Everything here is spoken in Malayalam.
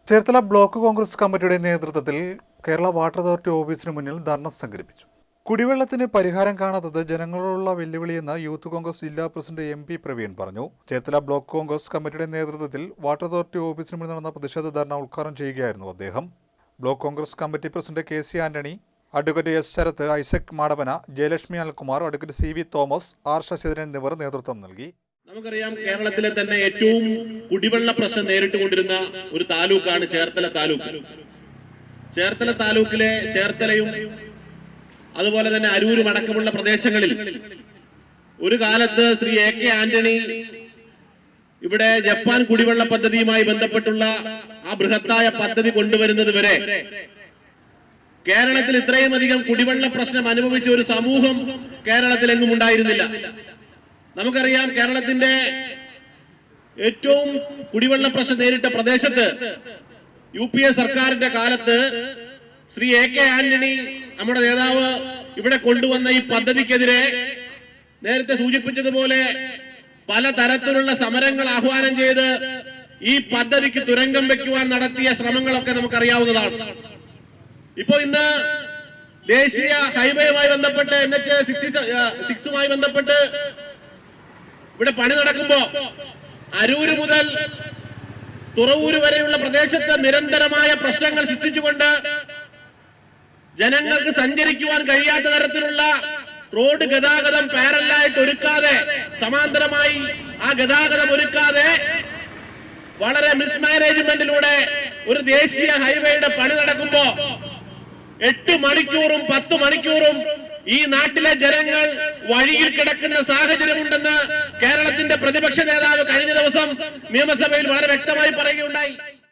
ചേർത്തല ബ്ലോക്ക് കോൺഗ്രസ് കമ്മിറ്റിയുടെ നേതൃത്വത്തിൽ കേരള വാട്ടർ അതോറിറ്റി ഓഫീസിന് മുന്നിൽ ധർണ സംഘടിപ്പിച്ചു. കുടിവെള്ളത്തിന് പരിഹാരം കാണാത്തത് ജനങ്ങളോടുള്ള വെല്ലുവിളിയെന്ന് യൂത്ത് കോൺഗ്രസ് ജില്ലാ പ്രസിഡന്റ് MP പ്രവീൺ പറഞ്ഞു. ചേർത്തല ബ്ലോക്ക് കോൺഗ്രസ് കമ്മിറ്റിയുടെ നേതൃത്വത്തിൽ വാട്ടർ അതോറിറ്റി ഓഫീസിന് മുന്നിൽ നടന്ന പ്രതിഷേധ ധർണ ഉദ്ഘാടനം ചെയ്യുകയായിരുന്നു അദ്ദേഹം. Block Congress committee president KC Antony, advocate S Sarath, Isaac Madavana, Jayalakshmi Anilkumar, advocate CV Thomas, R Sasidharan എന്നിവർ നേതൃത്വം നൽകി. നമുക്കറിയാം, കേരളത്തിലെ തന്നെ ഏറ്റവും കുടിവെള്ള പ്രശ്നം നേരിട്ട് കൊണ്ടിരുന്ന ഒരു താലൂക്കാണ് ചേർത്തല താലൂക്ക്. ചേർത്തല താലൂക്കിലെ ചേർത്തലയും അതുപോലെ തന്നെ അരൂരും അടക്കമുള്ള പ്രദേശങ്ങളിൽ ഒരു കാലത്ത് ശ്രീ AK ആന്റണി ഇവിടെ ജപ്പാൻ കുടിവെള്ള പദ്ധതിയുമായി ബന്ധപ്പെട്ടുള്ള ആ ബൃഹത്തായ പദ്ധതി കൊണ്ടുവരുന്നത് വരെ കേരളത്തിൽ ഇത്രയും അധികം കുടിവെള്ള പ്രശ്നം അനുഭവിച്ച ഒരു സമൂഹം കേരളത്തിൽ എങ്ങും ഉണ്ടായിരുന്നില്ല. നമുക്കറിയാം, കേരളത്തിന്റെ ഏറ്റവും കുടിവെള്ള പ്രശ്നം നേരിട്ട പ്രദേശത്ത് UPA സർക്കാരിന്റെ കാലത്ത് ശ്രീ AK ആന്റണി നമ്മുടെ നേതാവ് ഇവിടെ കൊണ്ടുവന്ന ഈ പദ്ധതിക്കെതിരെ നേരത്തെ സൂചിപ്പിച്ചതുപോലെ പലതരത്തിലുള്ള സമരങ്ങൾ ആഹ്വാനം ചെയ്ത് ഈ പദ്ധതിക്ക് തുരങ്കം വെക്കുവാൻ നടത്തിയ ശ്രമങ്ങളൊക്കെ നമുക്കറിയാവുന്നതാണ്. ഇപ്പോ ഇന്ന് ദേശീയ ഹൈവേയുമായി ബന്ധപ്പെട്ട് NH-66 ബന്ധപ്പെട്ട് ഇവിടെ പണി നടക്കുമ്പോ അരൂര് മുതൽ തുറവൂര് വരെയുള്ള പ്രദേശത്ത് നിരന്തരമായ പ്രശ്നങ്ങൾ സൃഷ്ടിച്ചുകൊണ്ട് ജനങ്ങൾക്ക് സഞ്ചരിക്കുവാൻ കഴിയാത്ത തരത്തിലുള്ള റോഡ് ഗതാഗതം പാരലായിട്ട് ഒരുക്കാതെ, സമാന്തരമായി ആ ഗതാഗതം ഒരുക്കാതെ വളരെ മിസ്മാനേജ്മെന്റിലൂടെ ഒരു ദേശീയ ഹൈവേയുടെ പണി നടക്കുമ്പോ 8 മണിക്കൂറും 10 മണിക്കൂറും ഈ നാട്ടിലെ ജനങ്ങൾ വഴിയിൽ കിടക്കുന്ന സാഹചര്യമുണ്ടെന്ന് കേരളത്തിന്റെ പ്രതിപക്ഷ നേതാവ് കഴിഞ്ഞ ദിവസം നിയമസഭയിൽ വളരെ വ്യക്തമായി പറയുകയുണ്ടായി.